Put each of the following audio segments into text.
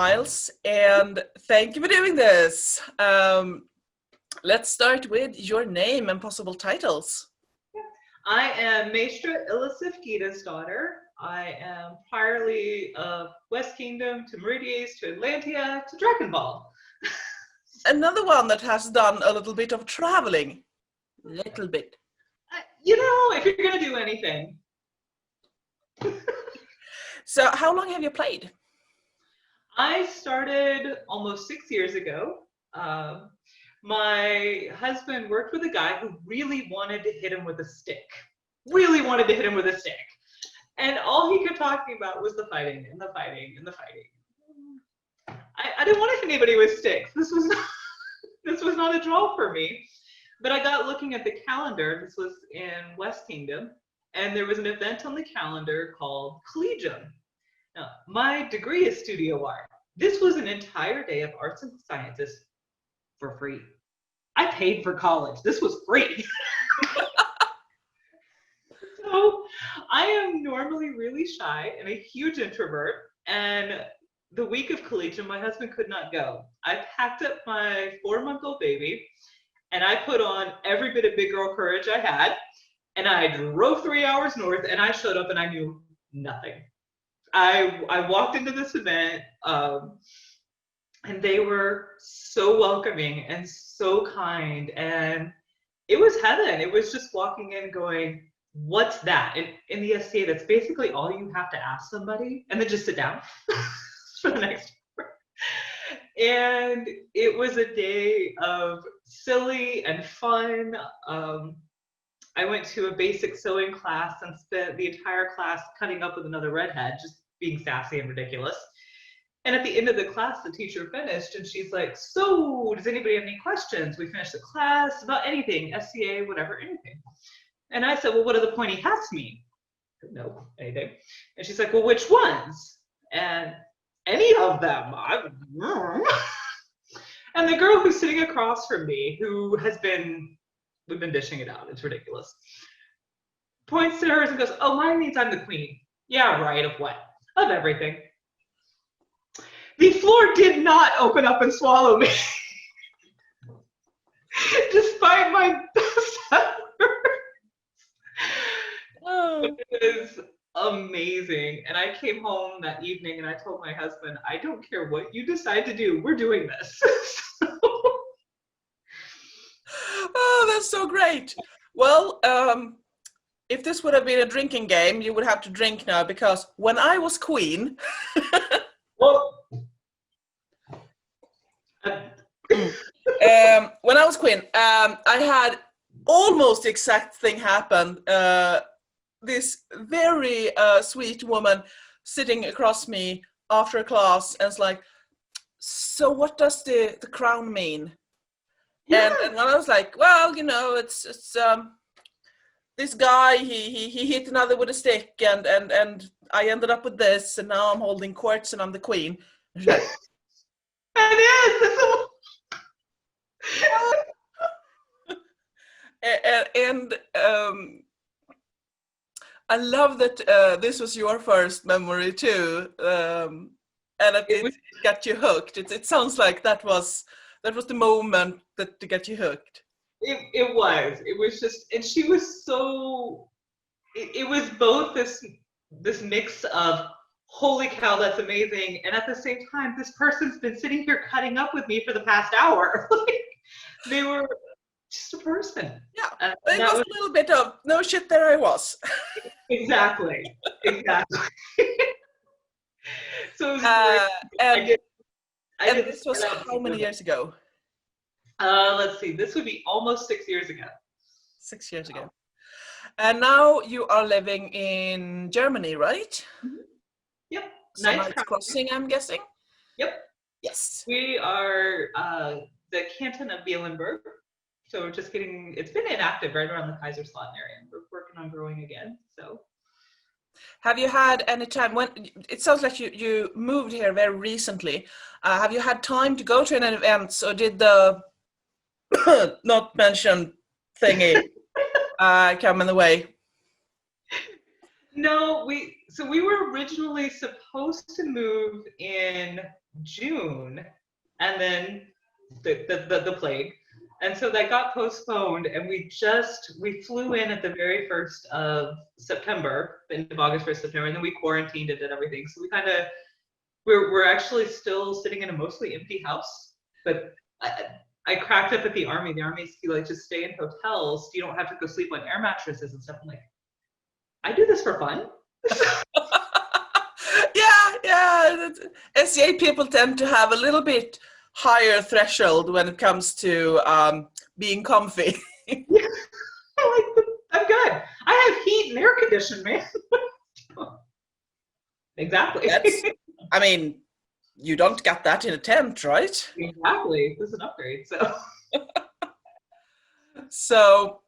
Miles, and thank you for doing this. Let's start with your name and possible titles. I am Meastra Ellisif Gydasdottir. I am priorly of West Kingdom to Meridies to Atlantia to Drachenwald. Another one that has done a little bit of traveling. Little bit. If you're going to do anything. So how long have you played? I started almost 6 years ago. My husband worked with a guy who really wanted to hit him with a stick. And all he kept talking about was the fighting and the fighting and the fighting. I didn't want to hit anybody with sticks. This was not a draw for me. But I got looking at the calendar. This was in West Kingdom. And there was an event on the calendar called Collegium. Now, my degree is studio art. This was an entire day of arts and sciences for free. I paid for college. This was free. So I am normally really shy and a huge introvert. And the week of Collegium, my husband could not go. I packed up my 4-month-old baby and I put on every bit of big girl courage I had. And I drove 3 hours north and I showed up and I knew nothing. I walked into this event and they were so welcoming and so kind, and it was heaven. It was just walking in going, what's that? In the SCA, that's basically all you have to ask somebody, and then just sit down for the next hour. And it was a day of silly and fun. I went to a basic sewing class and spent the entire class cutting up with another redhead, just being sassy and ridiculous. And at the end of the class, the teacher finished and she's like, so does anybody have any questions? We finished the class about anything, SCA, whatever, anything. And I said, well, what do the pointy hats mean? No, anything. And she's like, well, which ones? And any of them. And the girl who's sitting across from me, we've been dishing it out, it's ridiculous, points to hers and goes, oh, mine means I'm the queen. Yeah, right, of what? Of everything. The floor did not open up and swallow me. Despite my best efforts. Oh. It was amazing. And I came home that evening and I told my husband, I don't care what you decide to do, we're doing this. Oh, that's so great. Well, if this would have been a drinking game, you would have to drink now, because when I was queen, I had almost the exact thing happen. This very sweet woman sitting across me after a class and it's like, so what does the crown mean? Yeah. And when I was like, well, it's this guy, he hit another with a stick and I ended up with this and now I'm holding courts and I'm the queen. And she's like, it is. and I love that this was your first memory too, and it got you hooked. It sounds like that was the moment that to get you hooked. It was just, and she was so, it was both this mix of holy cow, that's amazing, and at the same time, this person's been sitting here cutting up with me for the past hour. Like, they were just a person. Yeah, it was a little bit of, no shit, there I was. Exactly. So it was great. And this was how many years ago? Let's see, this would be almost 6 years ago. 6 years ago. And now you are living in Germany, right? Mm-hmm. Yep. So nice Crossing, I'm guessing? Yep. Yes. We are the canton of Bielenberg. So we're just it's been inactive right around the Kaiserslautern area. We're working on growing again, so. Have you had any time, when it sounds like you moved here very recently, have you had time to go to any events, or did the not mentioned thingy come in the way? No, we were originally supposed to move in June, and then the plague. And so that got postponed, and we flew in at the very first of September, end of August, 1st September, and then we quarantined it and everything. So we kind of we're actually still sitting in a mostly empty house, but I cracked up at the army. The army's like, just stay in hotels. You don't have to go sleep on air mattresses and stuff. I'm like, I do this for fun. Yeah. SCA people tend to have a little bit higher threshold when it comes to being comfy. Yeah, I'm good. I have heat and air conditioning, man. Exactly. I mean, you don't get that in a tent, right? Exactly. This is an upgrade. So,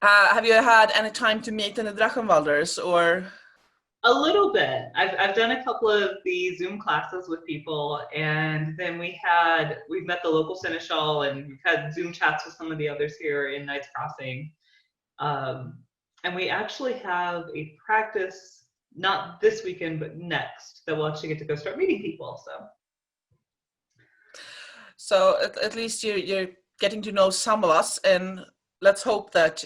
have you had any time to meet any Drachenwalders, or? A little bit. I've done a couple of the Zoom classes with people, and then we've met the local seneschal, and we've had Zoom chats with some of the others here in Knights Crossing. And we actually have a practice, not this weekend, but next, that we'll actually get to go start meeting people. So at least you're getting to know some of us, and let's hope that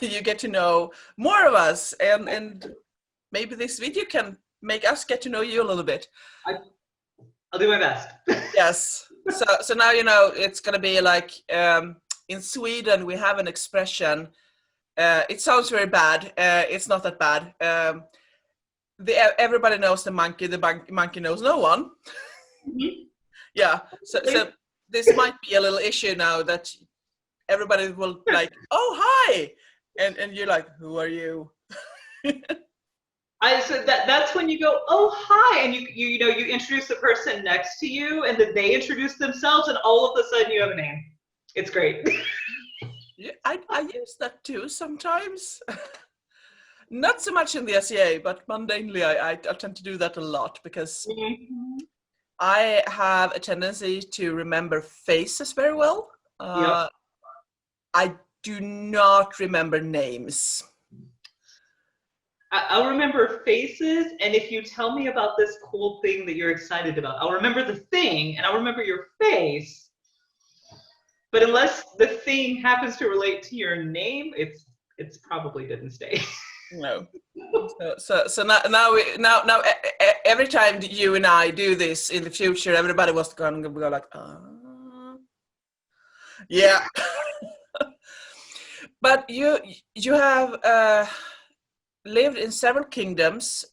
you get to know more of us, and maybe this video can make us get to know you a little bit. I'll do my best. Yes. So now you know it's gonna be like in Sweden we have an expression. It sounds very bad. It's not that bad. Everybody knows the monkey. The monkey knows no one. Mm-hmm. Yeah. So this might be a little issue now that everybody will like, oh hi, and you're like, who are you? I said that's when you go, oh hi, and you know you introduce the person next to you, and then they introduce themselves, and all of a sudden you have a name. It's great. Yeah, I use that too sometimes. Not so much in the SEA, but mundanely I tend to do that a lot because I have a tendency to remember faces very well. Yep. I do not remember names. I'll remember faces, and if you tell me about this cool thing that you're excited about, I'll remember the thing, and I'll remember your face. But unless the thing happens to relate to your name, it's probably didn't stay. No. So now every time you and I do this in the future, everybody was going to go like, yeah. But you have lived in several kingdoms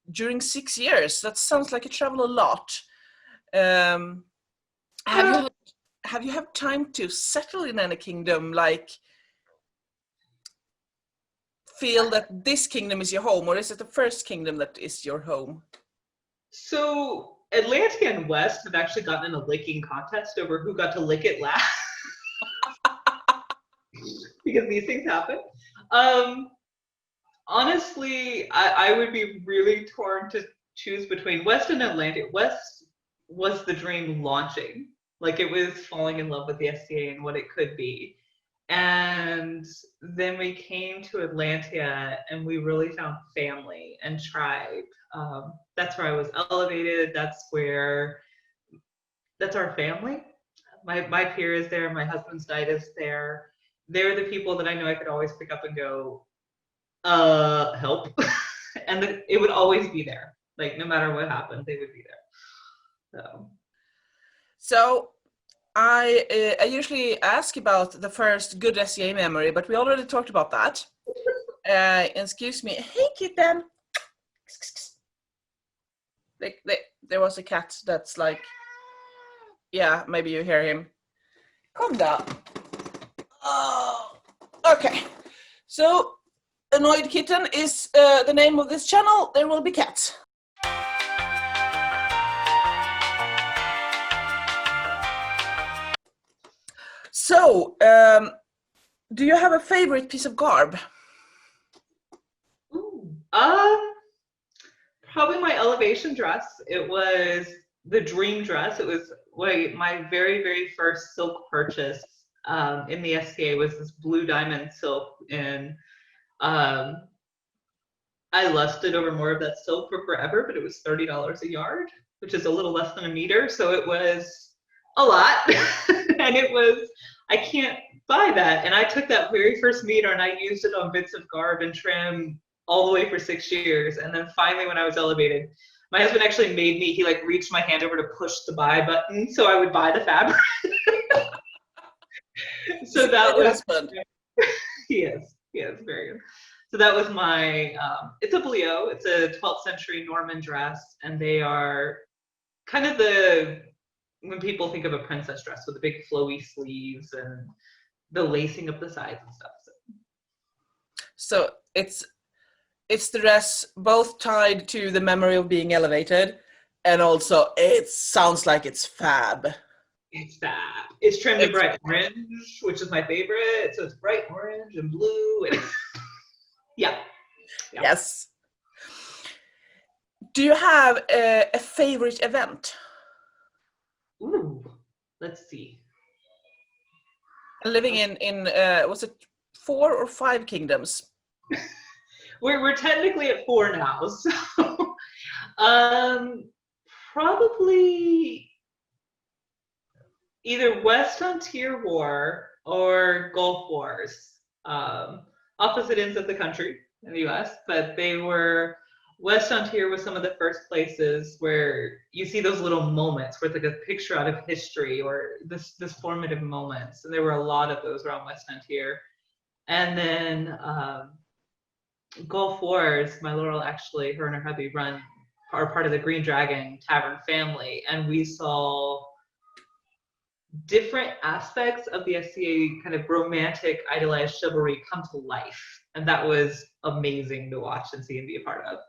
during 6 years. That sounds like you travel a lot. Have you had time to settle in any kingdom, like feel that this kingdom is your home, or is it the first kingdom that is your home? So Atlantia and West have actually gotten in a licking contest over who got to lick it last. Because these things happen. Honestly, I would be really torn to choose between West and Atlantia. West was the dream launching. Like it was falling in love with the SCA and what it could be. And then we came to Atlantia and we really found family and tribe. That's where I was elevated. That's our family. My peer is there. My husband's knight is there. They're the people that I know I could always pick up and go, help. And it would always be there. Like no matter what happened, they would be there. So I usually ask about the first good SCA memory, but we already talked about that. Excuse me. Hey, kitten. There was a cat that's like, yeah, maybe you hear him. Calm down. Oh, okay. So, Annoyed Kitten is the name of this channel. There will be cats. So, do you have a favorite piece of garb? Ooh, probably my elevation dress. It was the dream dress. It was my very, very first silk purchase in the SCA was this blue diamond silk, and I lusted over more of that silk for forever, but it was $30 a yard. which is a little less than a meter. So it was a lot. And I can't buy that. And I took that very first meter and I used it on bits of garb and trim all the way for 6 years. And then finally, when I was elevated, my husband actually made me, he like reached my hand over to push the buy button so I would buy the fabric. So that was, husband. yes, very good. So that was my, it's a blio, it's a 12th century Norman dress, and they are kind of when people think of a princess dress with the big flowy sleeves and the lacing of the sides and stuff. So it's the dress both tied to the memory of being elevated, and also it sounds like it's fab. It's fab. It's trimmed in bright orange, which is my favorite. So it's bright orange and blue. And yeah. Yes. Do you have a favorite event? Ooh, let's see. Living in was it 4 or 5 kingdoms? We're technically at 4 now, so probably either West Frontier War or Gulf Wars, opposite ends of the country in the U.S., but West Frontier was some of the first places where you see those little moments where it's like a picture out of history or this formative moments, and there were a lot of those around West Frontier. And then Gulf Wars, my Laurel actually, her and her hubby are part of the Green Dragon Tavern family, and we saw different aspects of the SCA kind of romantic, idealized chivalry come to life, and that was amazing to watch and see and be a part of.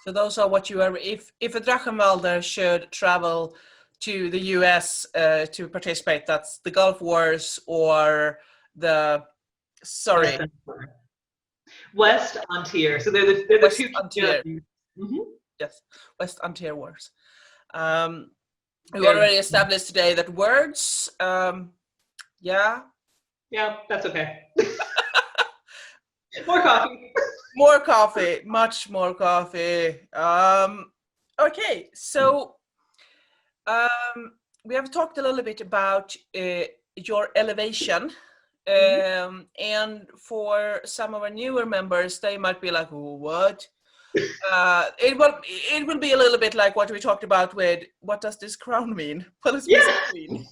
So those are what you are. If a Drachenwalder should travel to the US to participate, that's the Gulf Wars or West Frontier. So they're the West two. Frontier. Mm-hmm. Yes, West Frontier Wars. We already established today that words. Yeah, that's okay. More coffee. More coffee, much more coffee. Okay, so we have talked a little bit about your elevation. And for some of our newer members, they might be like, what? It will be a little bit like what we talked about with, what does this crown mean? What does this mean?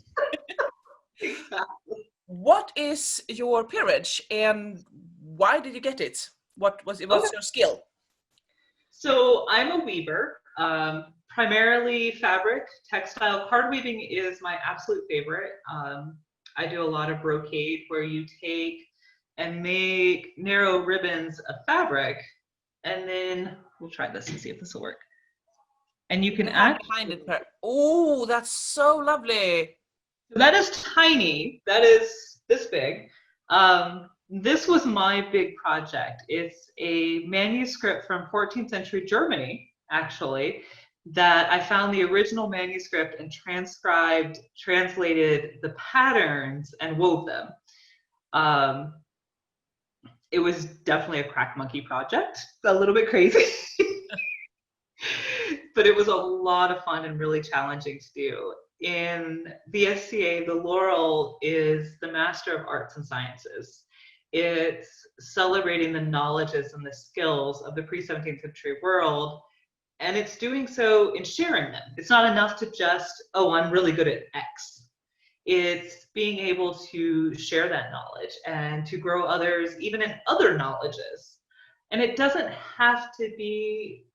Exactly. What is your peerage and why did you get it? What's your skill? So I'm a weaver, primarily fabric, textile. Card weaving is my absolute favorite. I do a lot of brocade where you take and make narrow ribbons of fabric, and then we'll try this and see if this will work. And you can add behind it. Oh, that's so lovely. That is tiny. That is this big. This was my big project. It's a manuscript from 14th century Germany, actually, that I found the original manuscript and translated the patterns and wove them. It was definitely a crack monkey project, a little bit crazy, but it was a lot of fun and really challenging to do. In the SCA, the Laurel is the Master of Arts and Sciences. It's celebrating the knowledges and the skills of the pre-17th century world, and it's doing so in sharing them. It's not enough to just, I'm really good at X. It's being able to share that knowledge and to grow others even in other knowledges. And it doesn't have to be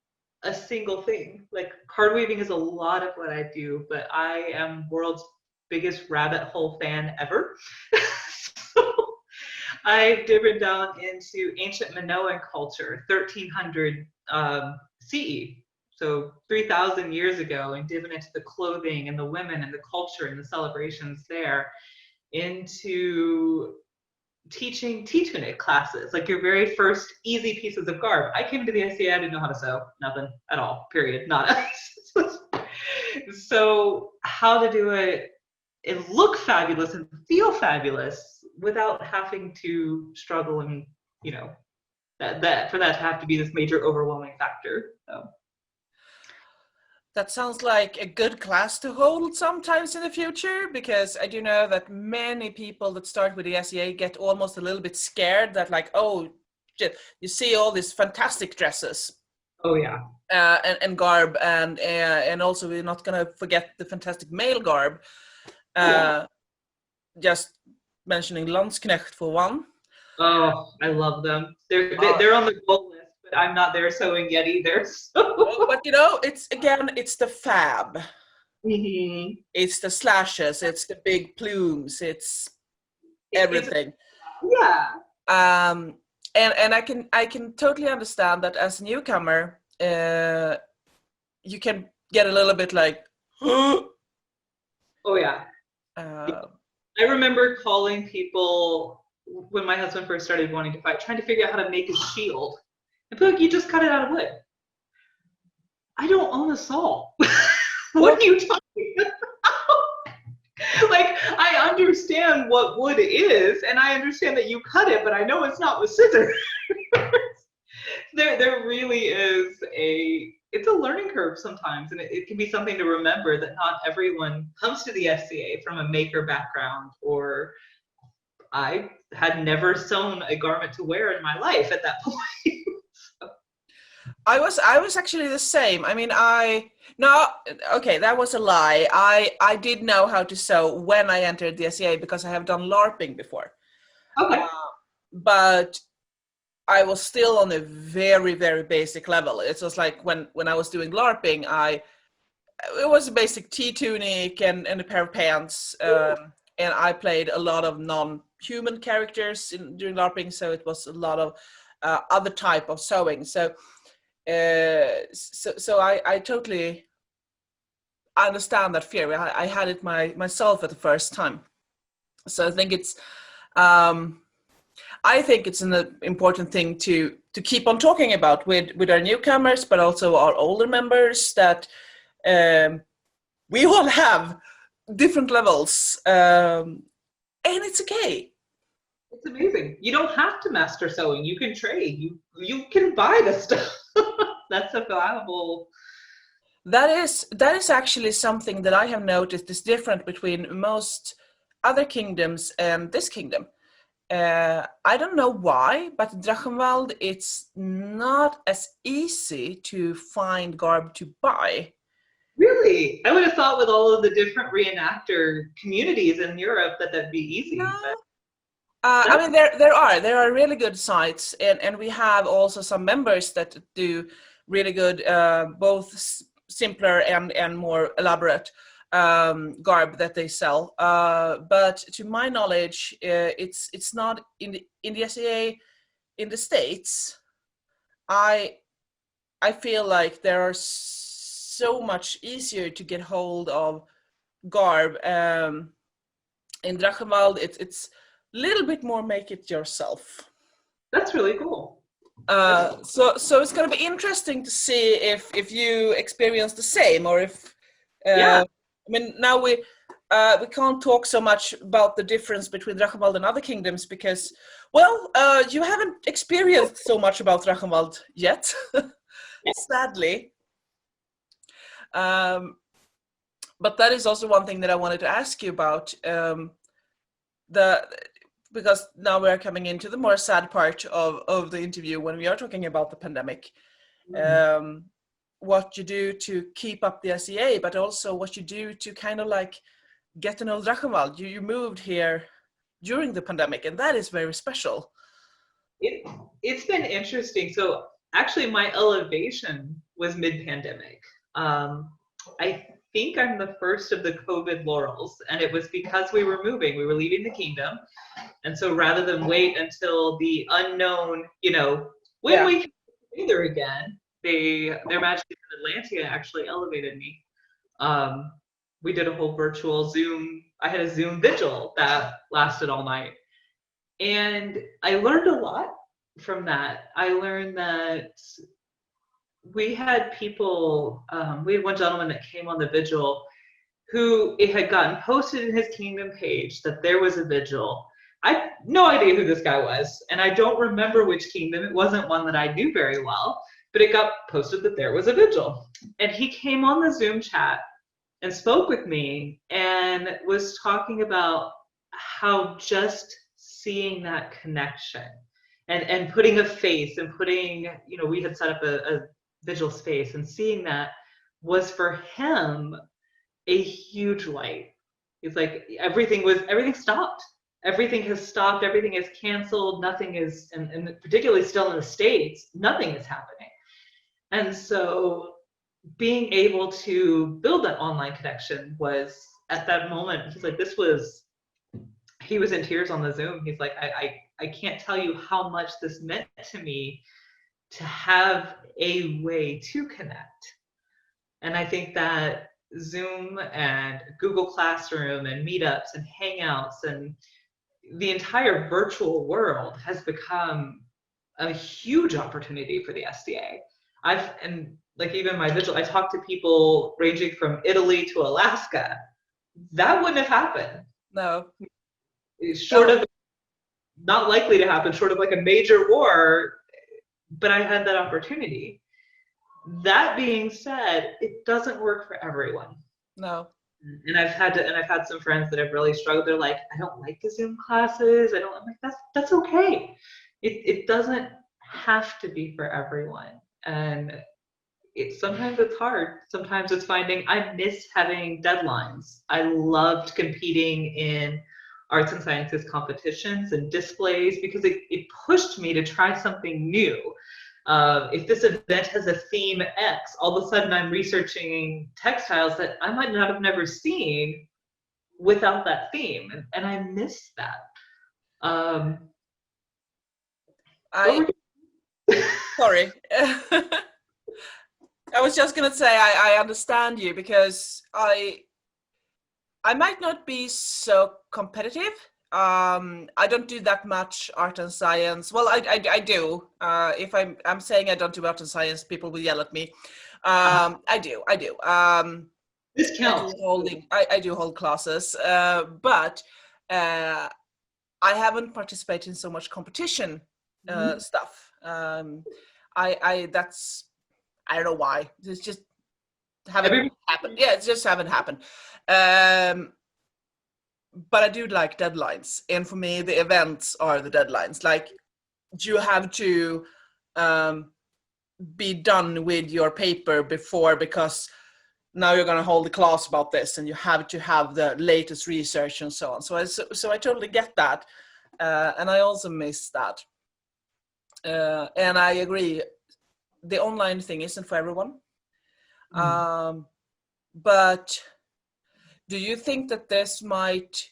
a single thing. Like card weaving is a lot of what I do, but I am world's biggest rabbit hole fan ever. So I've driven down into ancient Minoan culture, 1300 CE, so 3,000 years ago, and diving into the clothing and the women and the culture and the celebrations there, into teaching T-tunic classes, like your very first easy pieces of garb. I came to the SCA, I didn't know how to sew, nothing at all, period, nada. So how to do it and look fabulous and feel fabulous without having to struggle and, that for that to have to be this major overwhelming factor. So. That sounds like a good class to hold sometimes in the future, because I do know that many people that start with the SEA get almost a little bit scared that like, oh, shit, you see all these fantastic dresses Oh yeah. and garb, and also we're not gonna forget the fantastic male garb. Yeah. Just mentioning Landsknecht for one. Oh, I love them. Uh, They're on the goal list, but I'm not there sewing yet either. So. but it's the fab. Mhm. It's the slashes, it's the big plumes, it's It's everything. yeah. Um, and I can totally understand that as a newcomer, you can get a little bit like, Oh yeah. uh, I remember calling people when my husband first started wanting to fight, trying to figure out how to make his shield. And be like, you just cut it out of wood. I don't own a saw. What are you talking about? Like, I understand what wood is, and I understand that you cut it, but I know it's not with scissors. There really is it's a learning curve sometimes, and it can be something to remember that not everyone comes to the SCA from a maker background, or I had never sewn a garment to wear in my life at that point. I was actually the same. I mean, no, okay, that was a lie. I did know how to sew when I entered the SEA because I have done LARPing before. Okay. But I was still on a very, very basic level. It was like when I was doing LARPing, it was a basic T-tunic and a pair of pants. And I played a lot of non-human characters during LARPing, so it was a lot of other type of sewing. So I totally understand that fear. I had it myself at the first time. So I think it's an important thing to keep on talking about with our newcomers, but also our older members, that we all have different levels, and it's okay. It's amazing. You don't have to master sewing. You can trade. You can buy the stuff. That's a valuable. That is actually something that I have noticed is different between most other kingdoms and this kingdom. I don't know why, but Drachenwald, it's not as easy to find garb to buy. Really? I would have thought with all of the different reenactor communities in Europe that that'd be easy. No. But I mean, there are really good sites, and we have also some members that do really good, both simpler and more elaborate garb that they sell. But to my knowledge, it's not in the SEA in the States. I feel like there are so much easier to get hold of garb. In Drachenwald, it's a little bit more make it yourself. that's really cool. So it's going to be interesting to see if you experience the same, or if Yeah. I mean, now we can't talk so much about the difference between Drachenwald and other kingdoms because, well, you haven't experienced so much about Drachenwald yet, sadly. But that is also one thing that I wanted to ask you about. Because now we're coming into the more sad part of the interview when we are talking about the pandemic. What you do to keep up the SEA, but also what you do to kind of like get to know Drachenwald. You moved here during the pandemic, and that is very special. It's been interesting. So actually, my elevation was mid-pandemic. I think I'm the first of the COVID laurels, and it was because we were moving. We were leaving the kingdom, and so rather than wait until the unknown, when we can together again, their Majesty in Atlantia actually elevated me. We did a whole virtual Zoom. I had a Zoom vigil that lasted all night. And I learned a lot from that. I learned that we had people, we had one gentleman that came on the vigil who it had gotten posted in his kingdom page that there was a vigil. I had no idea who this guy was, and I don't remember which kingdom. It wasn't one that I knew very well, but it got posted that there was a vigil. And he came on the Zoom chat and spoke with me and was talking about how just seeing that connection and putting a face and putting, we had set up a vigil space, and seeing that was for him a huge light. He's like, everything stopped. Everything has stopped. Everything is canceled. Nothing is, and particularly still in the States, nothing is happening. And so being able to build that online connection was, at that moment, he's like, he was in tears on the Zoom. He's like, I can't tell you how much this meant to me to have a way to connect. And I think that Zoom and Google Classroom and meetups and Hangouts and the entire virtual world has become a huge opportunity for the SDA. And like even my vigil, I talked to people ranging from Italy to Alaska. That wouldn't have happened. No. Short of, not likely to happen, short of like a major war, but I had that opportunity. That being said, it doesn't work for everyone. No. And I've had some friends that have really struggled. They're like, I don't like the Zoom classes. I'm like, that's okay. It doesn't have to be for everyone. And sometimes it's hard. Sometimes it's finding, I miss having deadlines. I loved competing in arts and sciences competitions and displays because it pushed me to try something new. If this event has a theme X, all of a sudden I'm researching textiles that I might not have never seen without that theme, and I miss that. Sorry. I was just gonna say I understand you, because I might not be so competitive. I don't do that much art and science. Well, I do. If I'm saying I don't do art and science, people will yell at me. I do. This counts. I do hold classes, but I haven't participated in so much competition stuff. I don't know why. It's just haven't happened. Yeah, it's just haven't happened. But I do like deadlines, and for me, the events are the deadlines. Like, you have to be done with your paper before, because now you're going to hold a class about this, and you have to have the latest research and so on. So I totally get that, and I also miss that. And I agree, the online thing isn't for everyone. But do you think that this might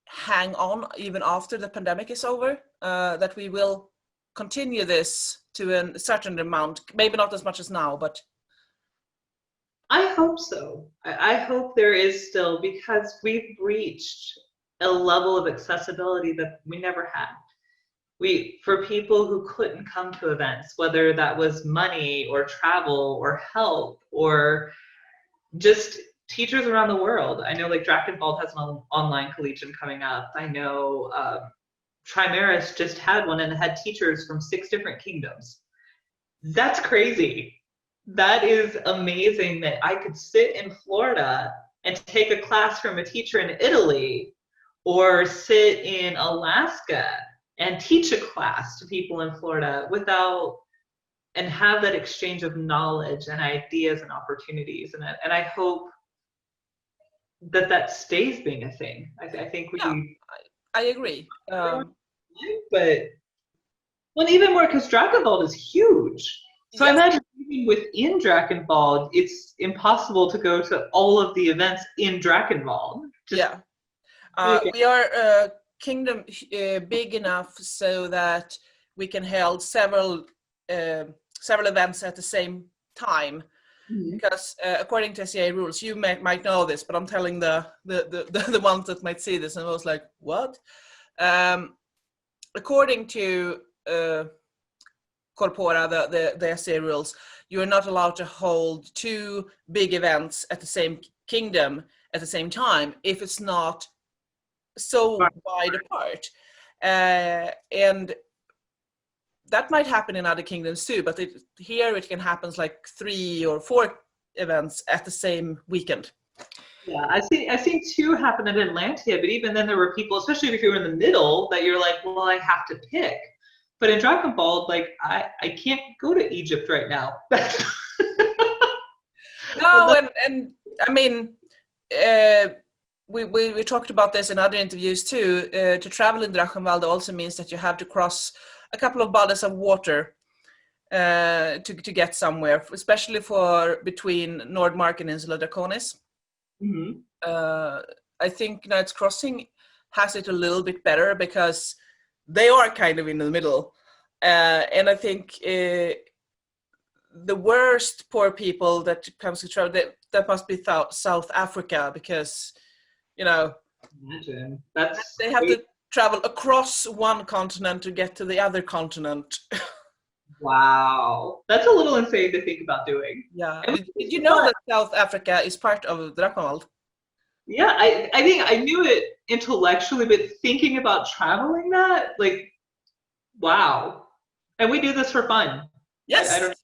hang on even after the pandemic is over? That we will continue this to a certain amount, maybe not as much as now, but... I hope so. I hope there is still, because we've reached a level of accessibility that we never had. For people who couldn't come to events, whether that was money or travel or help or just teachers around the world. I know like Drachenwald has an online collegium coming up. I know Trimaris just had one and had teachers from 6 different kingdoms. That's crazy. That is amazing that I could sit in Florida and take a class from a teacher in Italy, or sit in Alaska and teach a class to people in Florida and have that exchange of knowledge and ideas and opportunities. And I hope that stays being a thing. I think I agree. But even more, because Drachenwald is huge. So yes. I imagine even within Drachenwald, it's impossible to go to all of the events in Drachenwald. Yeah. We are a kingdom big enough so that we can hold several events at the same time. Because according to SCA rules, you might know this, but I'm telling the ones that might see this and was like, what? According to Corpora, the SCA rules, you are not allowed to hold 2 big events at the same kingdom at the same time if it's not so wide apart. And that might happen in other kingdoms too, but here it can happen like 3 or 4 events at the same weekend. Yeah, I've seen 2 happen at Atlantia, but even then there were people, especially if you're in the middle, that you're like, well, I have to pick. But in Drachenwald, like I can't go to Egypt right now. No, and I mean, we talked about this in other interviews too. To travel in Drachenwald also means that you have to cross a couple of bodies of water to get somewhere, especially for between Nordmark and Insula Draconis. Mm-hmm. I think Knights Crossing has it a little bit better because they are kind of in the middle, and I think the worst poor people that comes to travel, that must be South Africa, because Imagine. they have to travel across one continent to get to the other continent. Wow, that's a little insane to think about doing. Yeah. Did you know that South Africa is part of Drachenwald? Yeah, I think I knew it intellectually, but thinking about traveling that, like, wow. And we do this for fun. Yes. I don't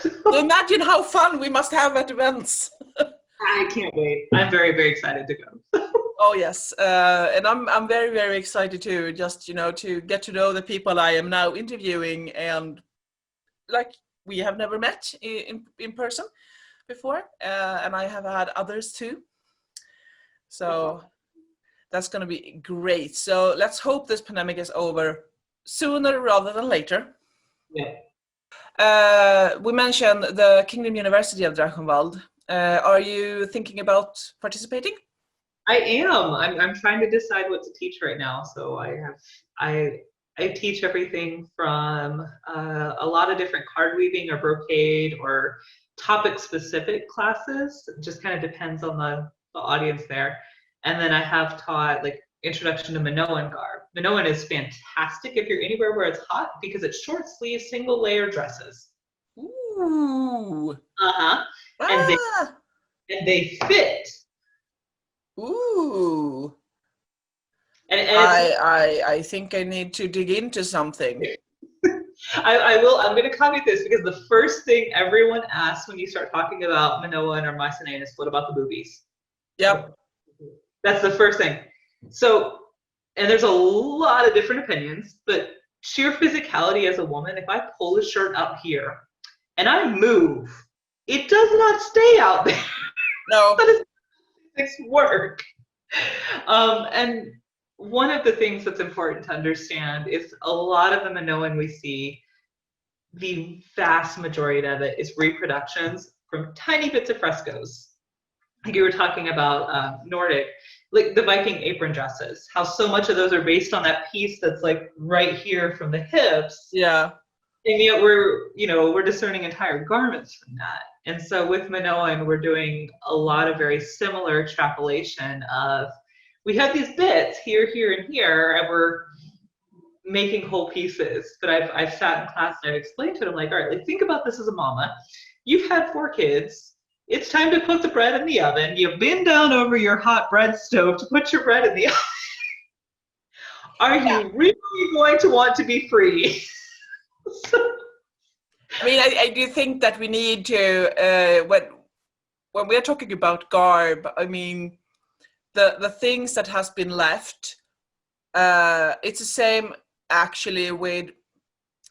So imagine how fun we must have at events. I can't wait. I'm very, very excited to go. Oh yes, and I'm very, very excited to just to get to know the people I am now interviewing, and like we have never met in person before, and I have had others too. So that's going to be great. So let's hope this pandemic is over sooner rather than later. Yeah. We mentioned the Kingdom University of Drachenwald. Are you thinking about participating? I am. I'm trying to decide what to teach right now. So I teach everything from a lot of different card weaving or brocade or topic specific classes. It just kind of depends on the audience there. And then I have taught like introduction to Minoan garb. Minoan is fantastic if you're anywhere where it's hot because it's short sleeve, single layer dresses. Ooh. Uh-huh. Ah. And they fit. Ooh. And I think I need to dig into something. I will. I'm going to comment this because the first thing everyone asks when you start talking about Minoan or Mycenaean is, what about the boobies? Yep. That's the first thing. So, and there's a lot of different opinions, but sheer physicality as a woman, if I pull a shirt up here and I move, it does not stay out there. No. That is physics work. And one of the things that's important to understand is a lot of the Minoan we see, the vast majority of it is reproductions from tiny bits of frescoes. Like you were talking about Nordic, like the Viking apron dresses, how so much of those are based on that piece that's like right here from the hips. Yeah. And yet we're discerning entire garments from that. And so with Minoan, we're doing a lot of very similar extrapolation of, we have these bits here, here, and here, and we're making whole pieces. But I've sat in class and I've explained to them, like, all right, like think about this as a mama. You've had 4 kids. It's time to put the bread in the oven. You bend down over your hot bread stove to put your bread in the oven. Are you really going to want to be free? I mean, I do think that we need to, when we're talking about garb, I mean, the things that has been left, it's the same actually with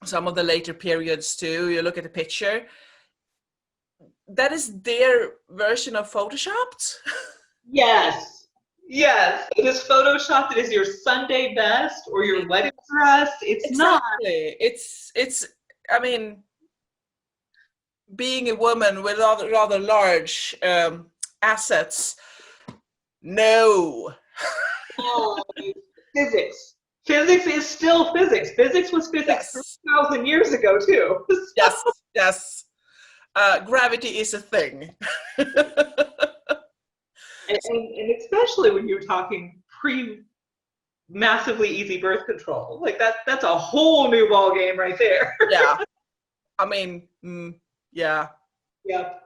some of the later periods too. You look at the picture, that is their version of photoshopped. Yes. It is photoshopped. It is your Sunday best or your wedding dress. It's exactly. not. It's. I mean, being a woman with rather large assets. No. Oh, physics. Physics is still physics. Physics was physics 3,000 years ago too. Yes. Gravity is a thing. And especially when you're talking massively easy birth control, like that's a whole new ball game right there. Yeah, I mean, yeah. Yep.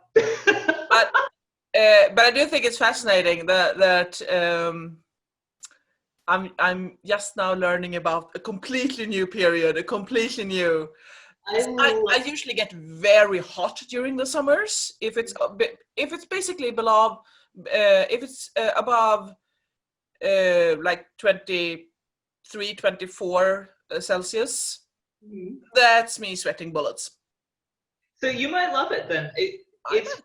But I do think it's fascinating that I'm just now learning about a completely new period, a completely new. I usually get very hot during the summers if it's basically below if it's above like 23, 24 Celsius. Mhm. That's me sweating bullets. So you might love it then. I It's bet.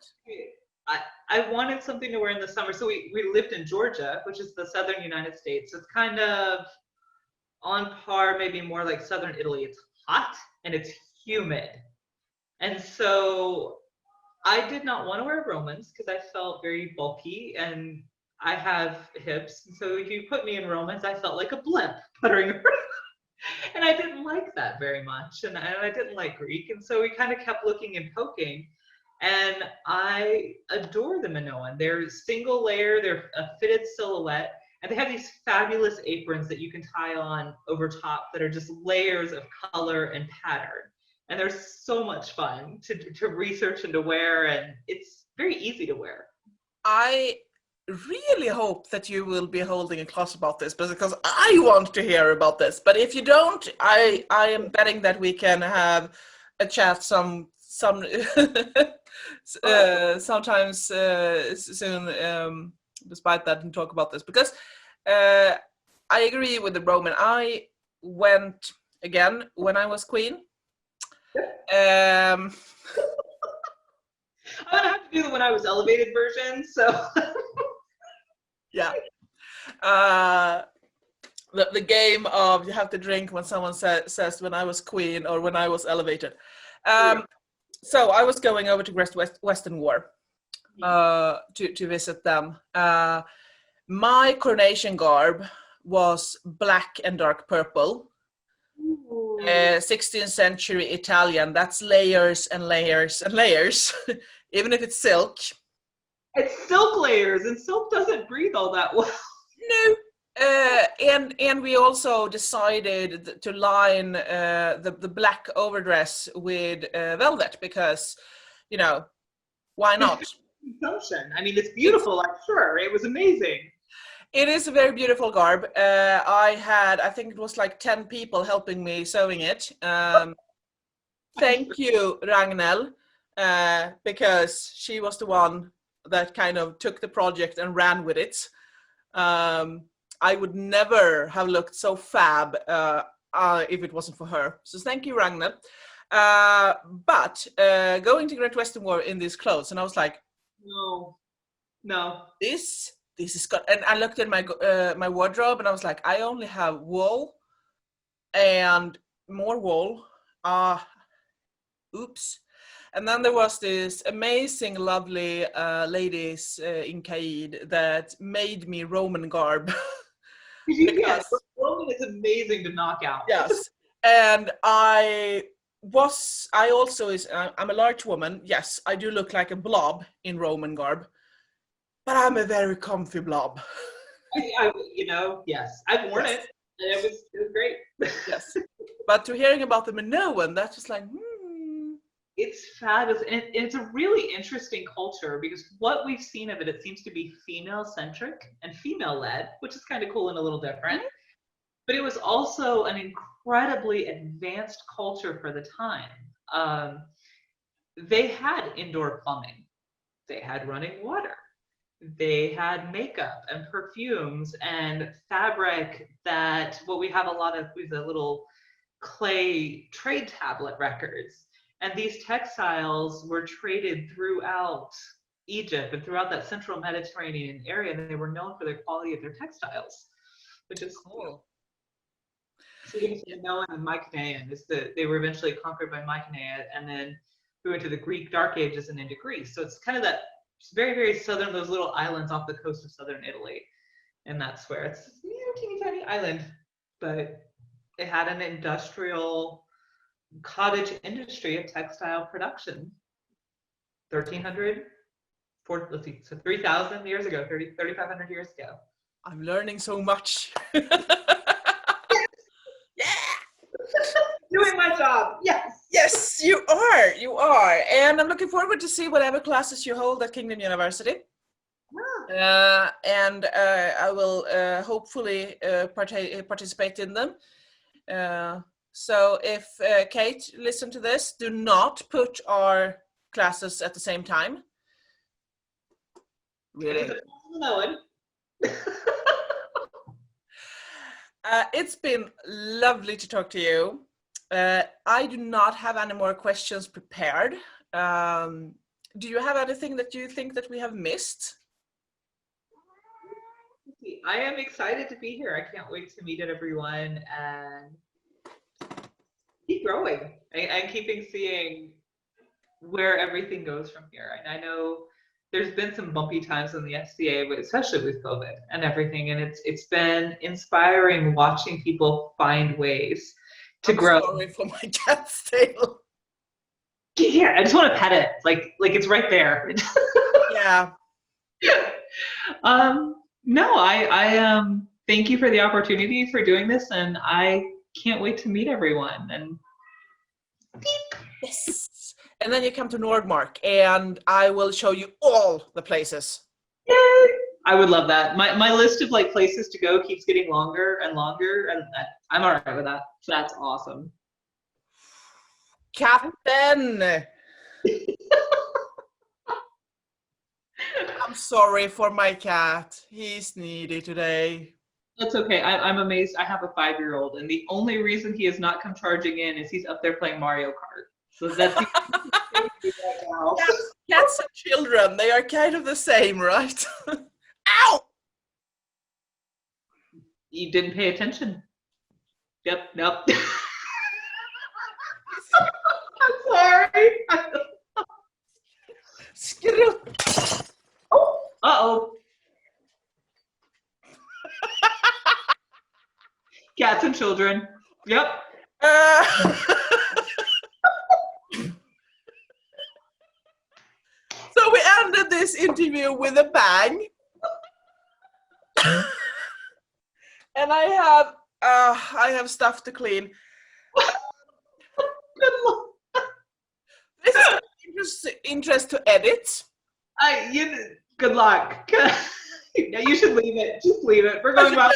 I wanted something to wear in the summer. So we lived in Georgia, which is the southern United States. It's kind of on par, maybe more like southern Italy. It's hot and it's humid. And so I did not want to wear Romans because I felt very bulky and I have hips. So if you put me in Romans, I felt like a blimp puttering around. And I didn't like that very much. And I didn't like Greek. And so we kind of kept looking and poking. And I adore the Minoan. They're single layer, they're a fitted silhouette. And they have these fabulous aprons that you can tie on over top that are just layers of color and pattern. And they're so much fun to research and to wear. And it's very easy to wear. I really hope that you will be holding a class about this because I want to hear about this. But if you don't, I am betting that we can have a chat some sometimes soon. Despite that, and talk about this because I agree with the Roman. I went again when I was queen. I'm gonna have to do the when I was elevated version. So yeah. The game of you have to drink when someone says when I was queen or when I was elevated. So I was going over to Western War to visit them. My coronation garb was black and dark purple. 16th century Italian. That's layers and layers and layers, even if it's silk. It's silk layers, and silk doesn't breathe all that well. No. And we also decided to line the black overdress with velvet because, you know, why not? Consumption. I mean, it's beautiful. I'm sure it was amazing. It is a very beautiful garb. I think it was like 10 people helping me sewing it. Thank you, Ragnell, because she was the one that kind of took the project and ran with it. I would never have looked so fab if it wasn't for her. So thank you, Ragnell. But going to Great Western War in these clothes, and I was like, no. This is good. And I looked at my wardrobe, and I was like, I only have wool and more wool. Oops. And then there was this amazing, lovely ladies in Caid that made me Roman garb. Yes, Roman is amazing to knock out. Yes, and I'm a large woman. Yes, I do look like a blob in Roman garb, but I'm a very comfy blob. Yes, I've worn it, and it was great. Yes, but to hearing about the Minoan, that's just like, It's fabulous, and it's a really interesting culture because what we've seen of it, it seems to be female-centric and female-led, which is kind of cool and a little different. But it was also an incredibly advanced culture for the time. They had indoor plumbing, they had running water, they had makeup and perfumes and fabric that what we have a lot of with the little clay trade tablet records. And these textiles were traded throughout Egypt and throughout that central Mediterranean area, and they were known for the quality of their textiles, which is cool. So Minoan and Mycenaean is they were eventually conquered by Mycenae, and then we went to the Greek Dark Ages and into Greece. So it's kind of that very, very southern, those little islands off the coast of southern Italy, and that's where it's a teeny tiny island, but it had an industrial cottage industry of textile production 3,000 years ago, 3,500 years ago. I'm learning so much. Doing my job. Yes, you are, and I'm looking forward to see whatever classes you hold at Kingdom University. And I will hopefully participate in them. So if Kate, listen to this, do not put our classes at the same time. Really. It's been lovely to talk to you. I do not have any more questions prepared. Do you have anything that you think that we have missed? I am excited to be here. I can't wait to meet everyone and keep growing and keeping seeing where everything goes from here. And I know there's been some bumpy times in the FCA, but especially with COVID and everything. And it's been inspiring watching people find ways to grow. Sorry for my cat's tail. Yeah, I just want to pet it, like it's right there. Yeah. No, I thank you for the opportunity for doing this, and I can't wait to meet everyone. And yes. And then you come to Nordmark, and I will show you all the places. Yay! I would love that. My list of like places to go keeps getting longer and longer, and I'm all right with that. So that's awesome. Captain! I'm sorry for my cat. He's needy today. That's okay. I'm amazed. I have a 5-year-old, and the only reason he has not come charging in is he's up there playing Mario Kart. So that's right now. Cats and children, they are kind of the same, right? Ow! You didn't pay attention. Yep. Nope. I'm sorry. Oh. Uh-oh. Cats and children. Yep. So we ended this interview with a bang. And I have stuff to clean. This is interest to edit. Good luck. You should leave it. Just leave it. We're going about.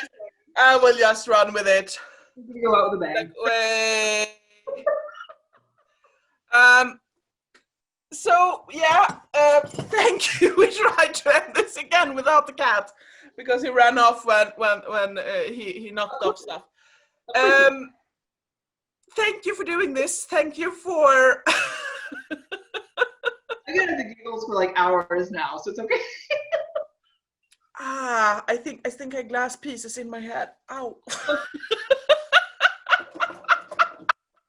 I will just run with it. We're gonna go out with a bang. So yeah, thank you. We tried to end this again without the cat because he ran off when he knocked off stuff. Thank you for doing this. Thank you for. I get the giggles for like hours now, so it's okay. I think I have glass pieces in my head. Ow.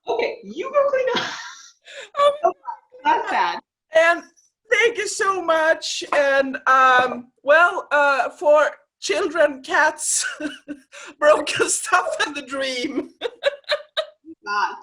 Okay, you go clean up. That's bad. And thank you so much. And for children, cats, broken stuff, and the dream. Not.